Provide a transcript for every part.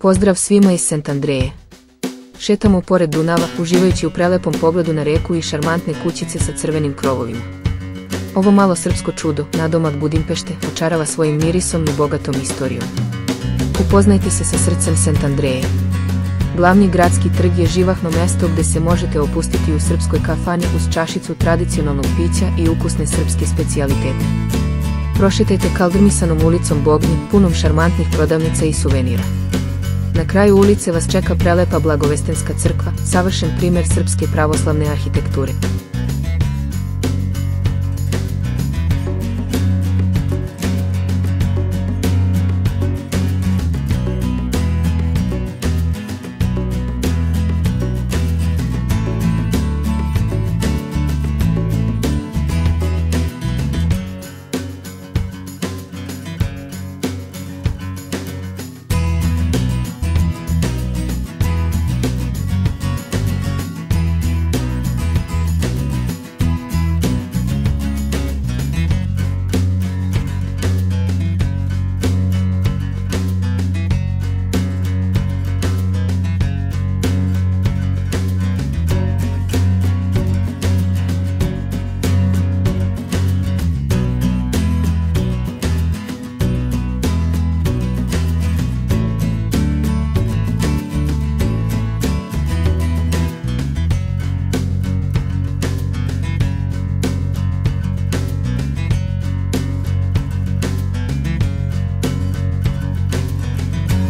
Pozdrav svima iz Sant'Andreje. Šetamo pored Dunava, uživajući u prelepom pogledu na reku i šarmantne kućice sa crvenim krovovima. Ovo malo srpsko čudo, nadomak Budimpešte, očarava svojim mirisom i bogatom istorijom. Upoznajte se sa srcem Sant'Andreje. Glavni gradski trg je živahno mesto gde se možete opustiti u srpskoj kafani uz čašicu tradicionalnog pića i ukusne srpske specijalitete. Prošetajte kaldrmisanom ulicom Bogni, punom šarmantnih prodavnica i suvenira. Na kraju ulice vas čeka prelepa Blagovestenska crkva, savršen primer srpske pravoslavne arhitekture.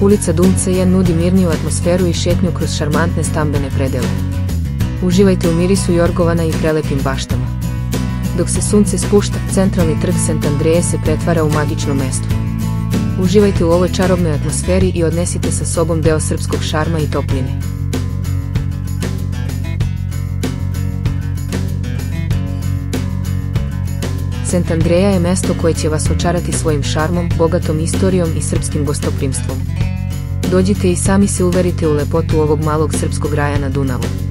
Ulica Dunceja nudi mirniju atmosferu i šetnju kroz šarmantne stambene predele. Uživajte u mirisu jorgovana i prelepim baštama. Dok se sunce spušta, centralni trg Sant'Andreje se pretvara u magično mesto. Uživajte u ovoj čarobnoj atmosferi i odnesite sa sobom deo srpskog šarma i topline. Sant'Andreja je mesto koje će vas očarati svojim šarmom, bogatom istorijom i srpskim gostoprimstvom. Dođite i sami se uverite u lepotu ovog malog srpskog raja na Dunavu.